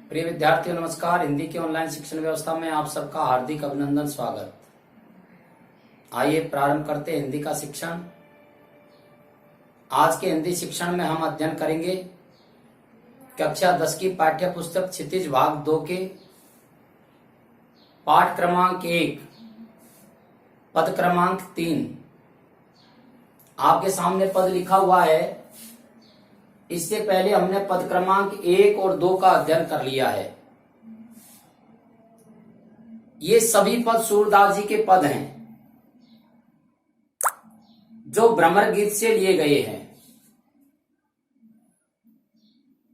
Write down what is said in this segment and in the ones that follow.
प्रिय विद्यार्थियों नमस्कार। हिंदी की ऑनलाइन शिक्षण व्यवस्था में आप सबका हार्दिक अभिनंदन, स्वागत। आइए प्रारंभ करते हैं हिंदी का शिक्षण। आज के हिंदी शिक्षण में हम अध्ययन करेंगे कक्षा 10 की पाठ्य पुस्तक क्षितिज भाग 2 के पाठ क्रमांक 1 पद क्रमांक 3। आपके सामने पद लिखा हुआ है। इससे पहले हमने पद क्रमांक 1 और 2 का अध्ययन कर लिया है। ये सभी पद सूरदास जी के पद हैं जो भ्रमर गीत से लिए गए हैं,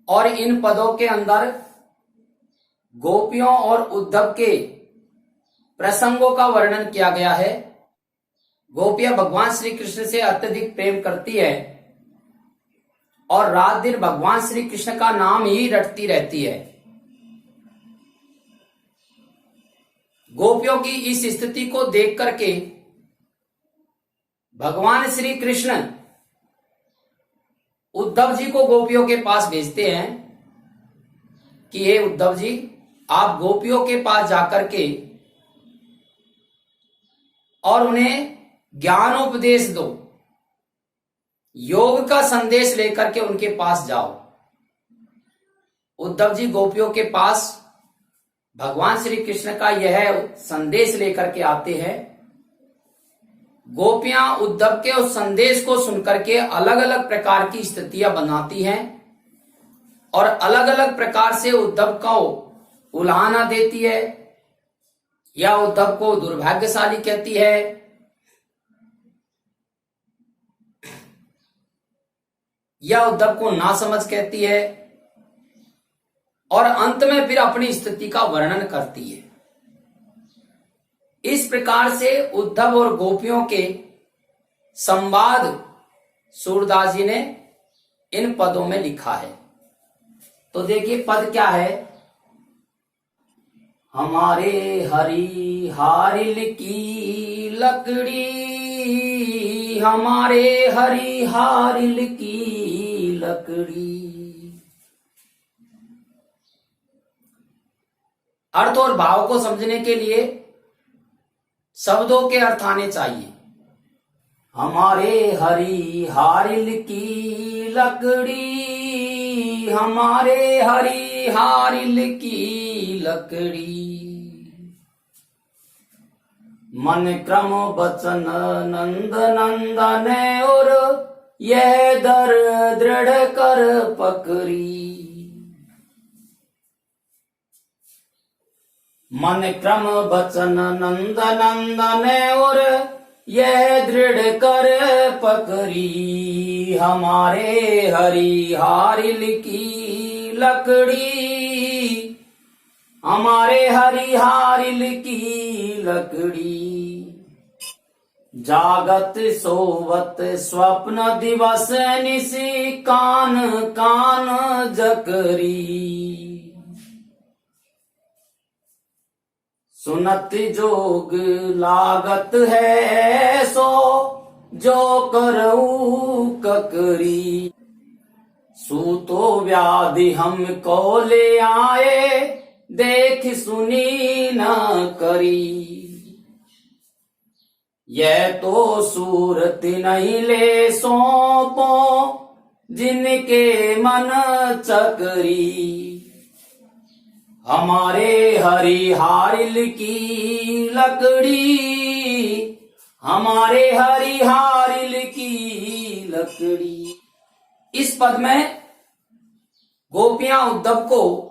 और इन पदों के अंदर गोपियों और उद्धव के प्रसंगों का वर्णन किया गया है। गोपियां भगवान श्री कृष्ण से अत्यधिक प्रेम करती है और रात दिन भगवान श्री कृष्ण का नाम ही रटती रहती है। गोपियों की इस स्थिति को देख करके भगवान श्री कृष्ण उद्धव जी को गोपियों के पास भेजते हैं कि हे उद्धव जी, आप गोपियों के पास जाकर के और उन्हें ज्ञानोपदेश दो, योग का संदेश लेकर के उनके पास जाओ। उद्धव जी गोपियों के पास भगवान श्री कृष्ण का यह संदेश लेकर के आते हैं। गोपियां उद्धव के उस संदेश को सुनकर के अलग अलग प्रकार की स्थितियां बनाती हैं और अलग अलग प्रकार से उद्धव को उलाहना देती है, या उद्धव को दुर्भाग्यशाली कहती है, या उद्धव को नासमझ कहती है, और अंत में फिर अपनी स्थिति का वर्णन करती है। इस प्रकार से उद्धव और गोपियों के संवाद सूरदास जी ने इन पदों में लिखा है। तो देखिए पद क्या है। हमारे हरि हारिल की लकड़ी, हमारे हरि हारिल की लकड़ी। अर्थ और भाव को समझने के लिए शब्दों के अर्थ आने चाहिए। हमारे हरि हारिल की लकड़ी, हमारे हरि हारिल की लकड़ी। मन क्रम बचन नंद नंदन और यह दर दृढ़ कर पकड़ी। मन क्रम बचन नंद नंदन और यह दृढ़ कर पकड़ी। हमारे हरि हारिल की लकड़ी, हमारे हरि हारिल की लकड़ी। जागत सोवत स्वप्न दिवस निसी कान कान जकरी। सुनत जोग लागत है सो जो करऊ ककरी। सूतो व्याधि हमको ले आए देख सुनी न करी। यह तो सूरत नहीं ले सौंपो जिनके मन चकरी। हमारे हरि हारिल की लकड़ी, हमारे हरि हारिल की लकड़ी। इस पद में गोपियां उद्धव को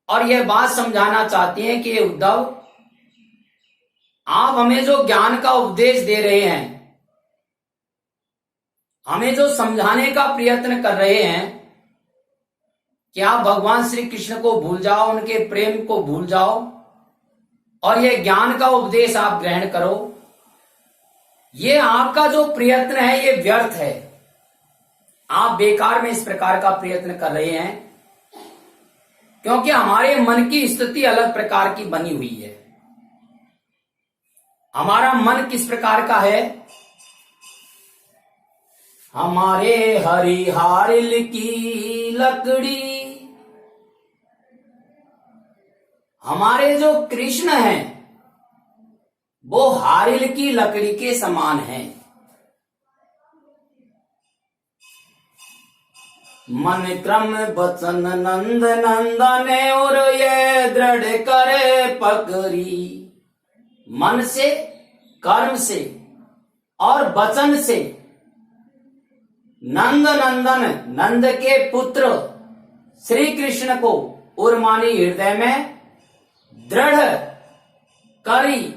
और यह बात समझाना चाहती हैं कि उद्धव, आप हमें जो ज्ञान का उपदेश दे रहे हैं, हमें जो समझाने का प्रयत्न कर रहे हैं कि आप भगवान श्री कृष्ण को भूल जाओ, उनके प्रेम को भूल जाओ और यह ज्ञान का उपदेश आप ग्रहण करो, ये आपका जो प्रयत्न है ये व्यर्थ है। आप बेकार में इस प्रकार का प्रयत्न कर रहे हैं, क्योंकि हमारे मन की स्थिति अलग प्रकार की बनी हुई है। हमारा मन किस प्रकार का है। हमारे हरि हारिल की लकड़ी, हमारे जो कृष्ण हैं वो हारिल की लकड़ी के समान हैं। मन क्रम बचन नंद नंदन और ये दृढ़ करे पकड़ी। मन से, कर्म से और वचन से नंद नंदन, नंद के पुत्र श्री कृष्ण को उर्मानी हृदय में दृढ़ करी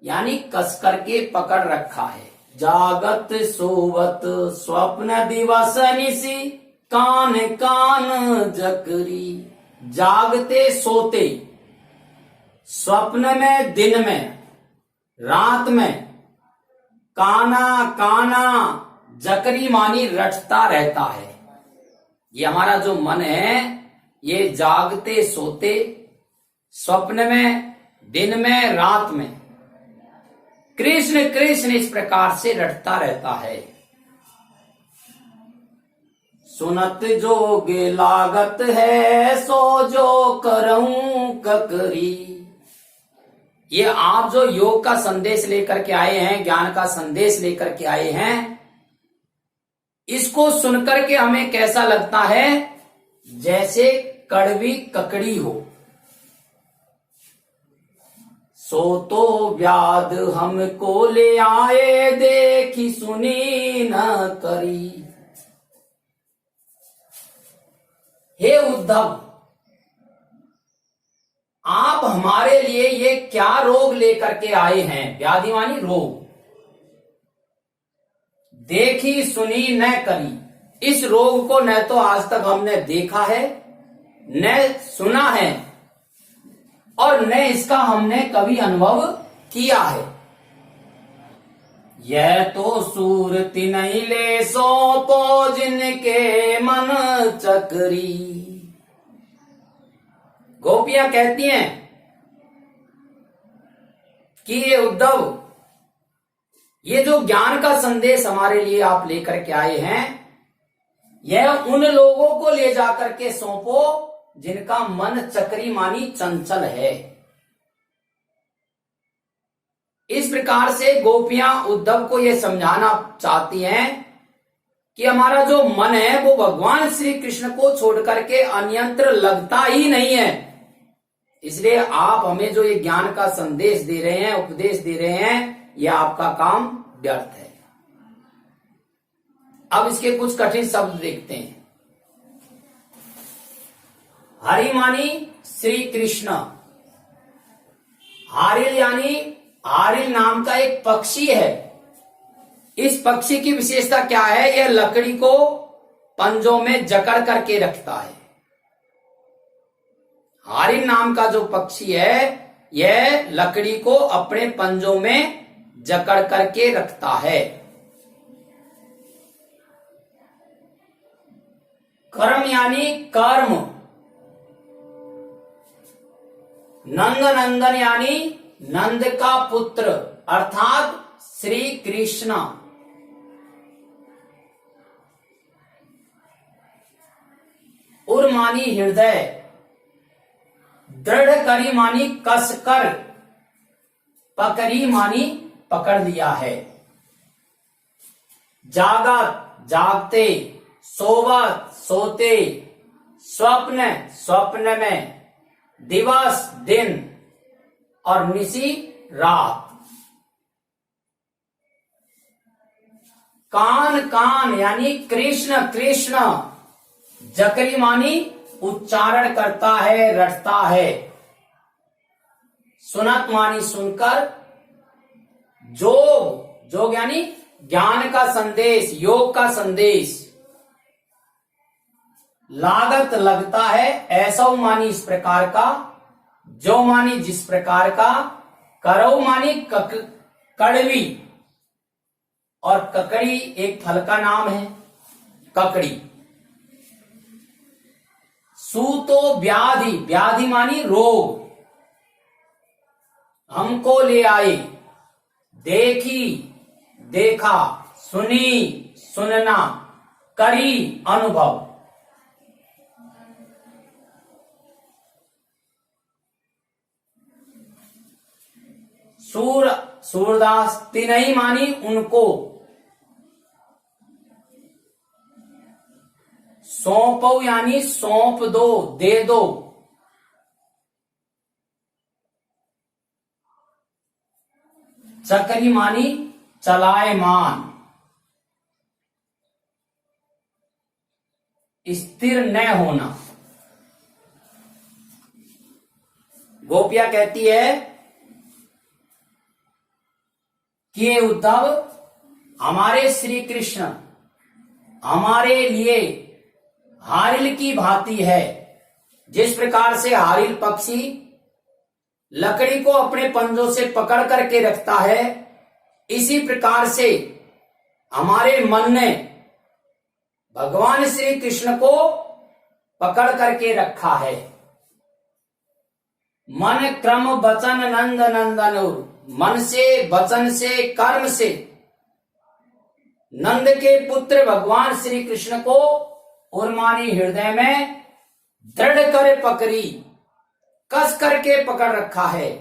यानी कस करके पकड़ रखा है। जागत सोवत स्वप्न दिवस निसी कान कान जकरी। जागते सोते, स्वप्न में, दिन में, रात में, काना काना जकरी मानी रटता रहता है। ये हमारा जो मन है ये जागते सोते, स्वप्न में, दिन में, रात में कृष्ण कृष्ण इस प्रकार से रटता रहता है। सुनत जोगे लागत है सो जो करऊं ककरी। ये आप जो योग का संदेश लेकर के आए हैं, ज्ञान का संदेश लेकर के आए हैं, इसको सुनकर के हमें कैसा लगता है? जैसे कड़वी ककड़ी हो। सो तो व्याध हमको ले आए देखी सुनी न करी। हे उद्धव, आप हमारे लिए ये क्या रोग लेकर के आए हैं? व्याधि मानी रोग। देखी सुनी न करी। इस रोग को न तो आज तक हमने देखा है, न सुना है और न इसका हमने कभी अनुभव किया है। यह तो सूरति नहीं ले सो तो जिनके मन चकरी। गोपियां कहती हैं कि ये उद्धव, ये जो ज्ञान का संदेश हमारे लिए आप लेकर के आए हैं, यह उन लोगों को ले जाकर के सौंपो जिनका मन चक्री मानी चंचल है। इस प्रकार से गोपियां उद्धव को यह समझाना चाहती हैं कि हमारा जो मन है वो भगवान श्री कृष्ण को छोड़ करके अन्यत्र लगता ही नहीं है। इसलिए आप हमें जो ये ज्ञान का संदेश दे रहे हैं, उपदेश दे रहे हैं, यह आपका काम व्यर्थ है। अब इसके कुछ कठिन शब्द देखते हैं। हरि मानी श्री कृष्ण। हारिल यानी हारिल नाम का एक पक्षी है। इस पक्षी की विशेषता क्या है? यह लकड़ी को पंजों में जकड़ करके रखता है। हारिल नाम का जो पक्षी है यह लकड़ी को अपने पंजों में जकड़ करके रखता है। कर्म यानी कर्म। नंद नंदन यानी नंद का पुत्र अर्थात श्री कृष्ण। उर मानी हृदय। दृढ़ करी मानी कस कर। पकड़ी मानी पकड़ लिया है। जागत जागते, सोवत सोते, स्वप्न स्वप्न में, दिवस दिन और निशी रात। कान कान यानी कृष्ण कृष्ण। जकरी मानी उच्चारण करता है, रटता है। सुनत मानी सुनकर। जोग जोग यानी ज्ञान का संदेश, योग का संदेश। लागत लगता है। ऐसा मानी इस प्रकार का। जो मानी जिस प्रकार का। करऊ मानी कड़वी और ककड़ी एक फल का नाम है, ककड़ी। सूतो व्याधि। व्याधि मानी रोग। हमको ले आए। देखी देखा, सुनी सुनना, करी अनुभव। सूरदास तिनहि मानी उनको, सौंपो यानी सौंप दो, दे दो। चक्री मानी चलायमान, स्थिर न होना। गोपियां कहती है कि ये उद्धव हमारे श्री कृष्ण हमारे लिए हारिल की भांति है। जिस प्रकार से हारिल पक्षी लकड़ी को अपने पंजों से पकड़ करके रखता है, इसी प्रकार से हमारे मन ने भगवान श्री कृष्ण को पकड़ करके रखा है। मन क्रम वचन नंद नंदन, मन से, वचन से, कर्म से नंद के पुत्र भगवान श्री कृष्ण को उर्मानी हृदय में दृढ़ कर पकड़ी, कस करके पकड़ रखा है।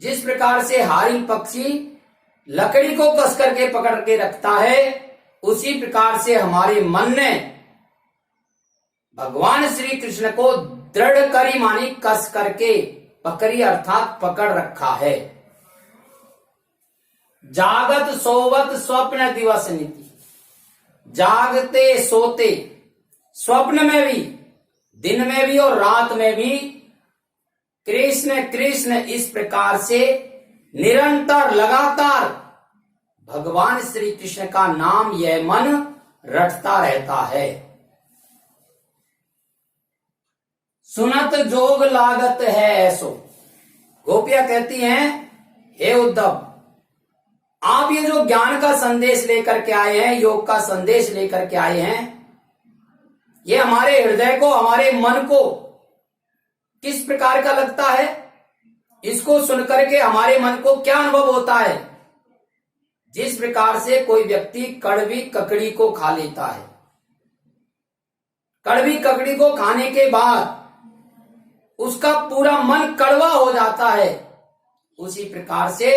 जिस प्रकार से हारिल पक्षी लकड़ी को कस करके पकड़ के रखता है, उसी प्रकार से हमारे मन ने भगवान श्री कृष्ण को दृढ़ करी मानी कस करके पकड़ी, अर्थात पकड़ रखा है। जागत सोवत स्वप्न दिवस नीति, जागते सोते स्वप्न में भी, दिन में भी और रात में भी कृष्ण कृष्ण इस प्रकार से निरंतर लगातार भगवान श्री कृष्ण का नाम यह मन रटता रहता है। सुनत जोग लागत है ऐसो, गोपियां कहती हैं हे उद्धव, आप ये जो ज्ञान का संदेश लेकर के आए हैं, योग का संदेश लेकर के आए हैं, ये हमारे हृदय को, हमारे मन को किस प्रकार का लगता है? इसको सुनकर के हमारे मन को क्या अनुभव होता है? जिस प्रकार से कोई व्यक्ति कड़वी ककड़ी को खा लेता है, कड़वी ककड़ी को खाने के बाद उसका पूरा मन कड़वा हो जाता है, उसी प्रकार से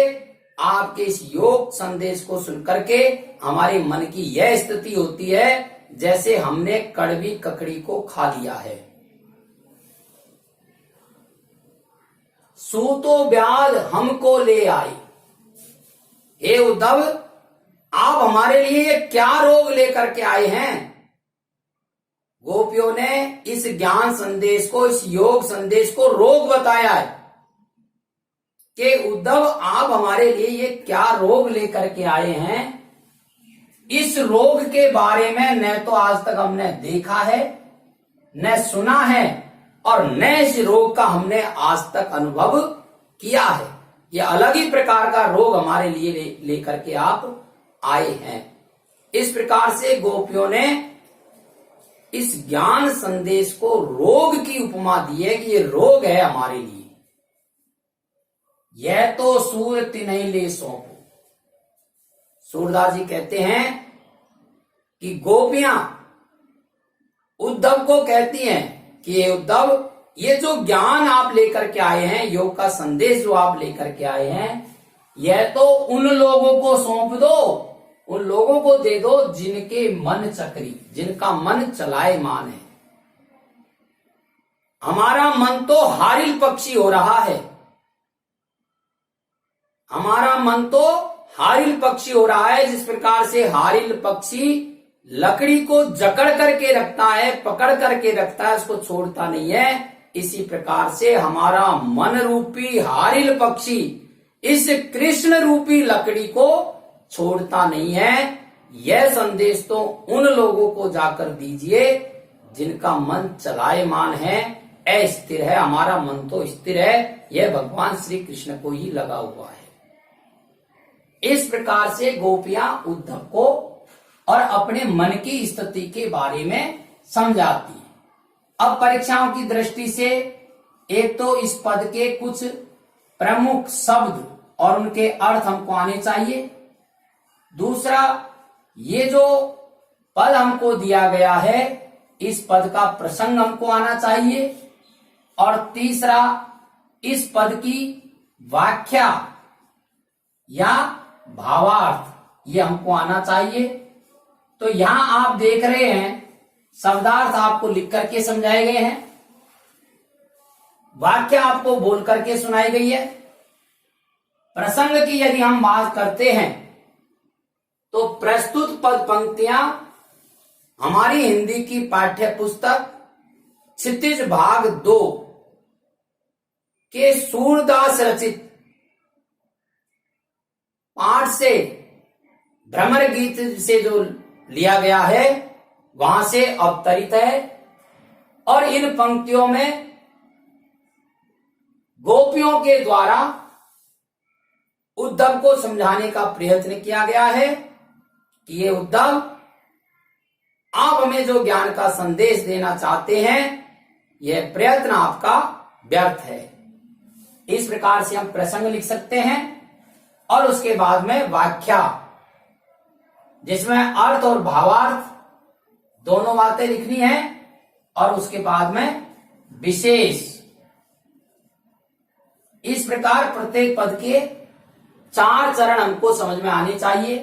आपके इस योग संदेश को सुनकर के हमारे मन की यह स्थिति होती है जैसे हमने कड़वी ककड़ी को खा लिया है। सूतो ब्याल हमको ले आई, हे उद्धव, आप हमारे लिए क्या रोग लेकर के आए हैं? गोपियों ने इस ज्ञान संदेश को, इस योग संदेश को रोग बताया है कि उद्धव, आप हमारे लिए ये क्या रोग लेकर के आए हैं? इस रोग के बारे में न तो आज तक हमने देखा है, न सुना है, और न इस रोग का हमने आज तक अनुभव किया है। यह अलग ही प्रकार का रोग हमारे लिए लेकर के आप आए हैं। इस प्रकार से गोपियों ने इस ज्ञान संदेश को रोग की उपमा दी है कि ये रोग है हमारे लिए। यह तो सूर तिन्हि ले सौंपो। सूरदास जी कहते हैं कि गोपियां उद्धव को कहती हैं कि ये उद्धव, ये जो ज्ञान आप लेकर के आए हैं, योग का संदेश जो आप लेकर के आए हैं, यह तो उन लोगों को सौंप दो, उन लोगों को दे दो जिनके मन चक्री, जिनका मन चलायमान है। हमारा मन तो हारिल पक्षी हो रहा है, हमारा मन तो हारिल पक्षी हो रहा है। जिस प्रकार से हारिल पक्षी लकड़ी को जकड़ करके रखता है, पकड़ करके रखता है, उसको छोड़ता नहीं है, इसी प्रकार से हमारा मन रूपी हारिल पक्षी इस कृष्ण रूपी लकड़ी को छोड़ता नहीं है। यह संदेश तो उन लोगों को जाकर दीजिए जिनका मन चलायमान है, अस्थिर है। हमारा मन तो स्थिर है, यह भगवान श्री कृष्ण को ही लगा हुआ है। इस प्रकार से गोपियां उद्धव को और अपने मन की स्थिति के बारे में समझाती हैं। अब परीक्षाओं की दृष्टि से एक तो इस पद के कुछ प्रमुख शब्द और उनके अर्थ हमको आने चाहिए। दूसरा, ये जो पद हमको दिया गया है, इस पद का प्रसंग हमको आना चाहिए। और तीसरा, इस पद की व्याख्या या भावार्थ ये हमको आना चाहिए। तो यहां आप देख रहे हैं शब्दार्थ आपको लिख करके समझाए गए हैं, वाक्य आपको बोल करके सुनाई गई है। प्रसंग की यदि हम बात करते हैं तो प्रस्तुत पद पंक्तियां हमारी हिंदी की पाठ्य पुस्तक क्षितिज भाग 2 के सूरदास रचित पाठ से भ्रमर गीत से जो लिया गया है वहां से अवतरित है। और इन पंक्तियों में गोपियों के द्वारा उद्धव को समझाने का प्रयत्न किया गया है कि ये उद्धव, आप हमें जो ज्ञान का संदेश देना चाहते हैं यह प्रयत्न आपका व्यर्थ है। इस प्रकार से हम प्रसंग लिख सकते हैं और उसके बाद में व्याख्या, जिसमें अर्थ और भावार्थ दोनों बातें लिखनी है, और उसके बाद में विशेष। इस प्रकार प्रत्येक पद के 4 चरण हमको समझ में आने चाहिए।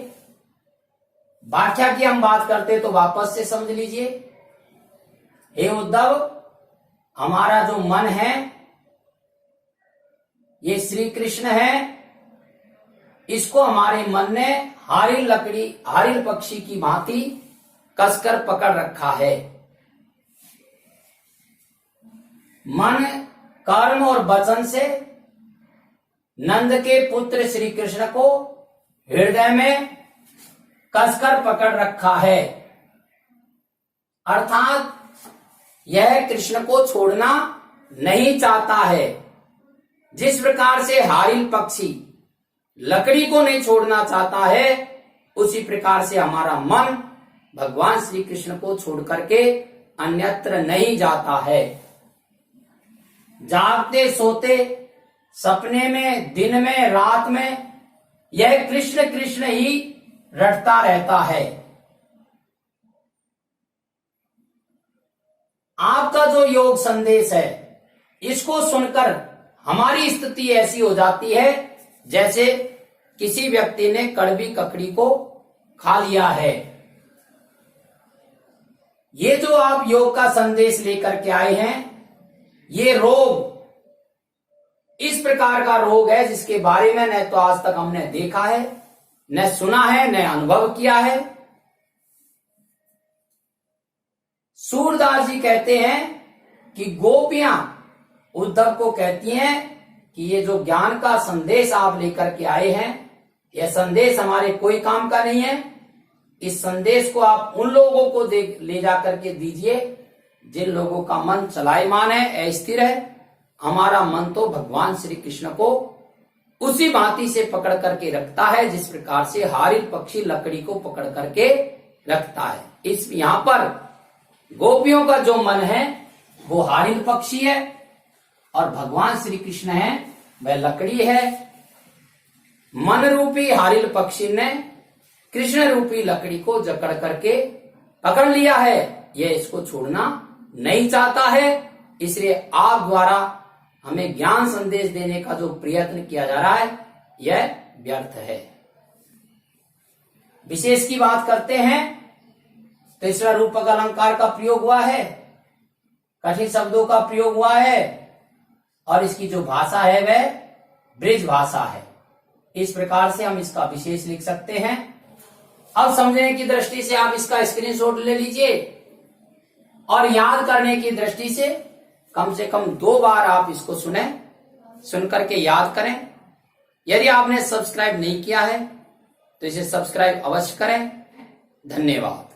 व्याख्या की हम बात करते तो वापस से समझ लीजिए। हे उद्धव, हमारा जो मन है ये श्री कृष्ण है, इसको हमारे मन ने हारिल पक्षी की भांति कसकर पकड़ रखा है। मन, कर्म और वचन से नंद के पुत्र श्री कृष्ण को हृदय में कसकर पकड़ रखा है, अर्थात यह कृष्ण को छोड़ना नहीं चाहता है। जिस प्रकार से हारिल पक्षी लकड़ी को नहीं छोड़ना चाहता है, उसी प्रकार से हमारा मन भगवान श्री कृष्ण को छोड़ करके अन्यत्र नहीं जाता है। जागते सोते, सपने में, दिन में, रात में यह कृष्ण कृष्ण ही रटता रहता है। आपका जो योग संदेश है इसको सुनकर हमारी स्थिति ऐसी हो जाती है जैसे किसी व्यक्ति ने कड़वी ककड़ी को खा लिया है। ये जो आप योग का संदेश लेकर के आए हैं, ये रोग इस प्रकार का रोग है जिसके बारे में न तो आज तक हमने देखा है, न सुना है, न अनुभव किया है। सूरदास जी कहते हैं कि गोपियां उद्धव को कहती हैं कि ये जो ज्ञान का संदेश आप लेकर के आए हैं, यह संदेश हमारे कोई काम का नहीं है। इस संदेश को आप उन लोगों को ले जाकर के दीजिए जिन लोगों का मन चलायमान है, अस्थिर है। हमारा मन तो भगवान श्री कृष्ण को उसी भांति से पकड़ करके रखता है जिस प्रकार से हारिल पक्षी लकड़ी को पकड़ करके रखता है। इस यहाँ पर गोपियों का जो मन है वो हारिल पक्षी है और भगवान श्री कृष्ण है वह लकड़ी है। मन रूपी हारिल पक्षी ने कृष्ण रूपी लकड़ी को जकड़ करके पकड़ लिया है, यह इसको छोड़ना नहीं चाहता है। इसलिए आप द्वारा हमें ज्ञान संदेश देने का जो प्रयत्न किया जा रहा है यह व्यर्थ है। विशेष की बात करते हैं तो तीसरा रूपक अलंकार का प्रयोग हुआ है, कठिन शब्दों का प्रयोग हुआ है और इसकी जो भाषा है वह ब्रिज भाषा है। इस प्रकार से हम इसका विशेष लिख सकते हैं। अब समझने की दृष्टि से आप इसका स्क्रीनशॉट ले लीजिए और याद करने की दृष्टि से कम 2 बार आप इसको सुन करके याद करें। यदि आपने सब्सक्राइब नहीं किया है तो इसे सब्सक्राइब अवश्य करें। धन्यवाद।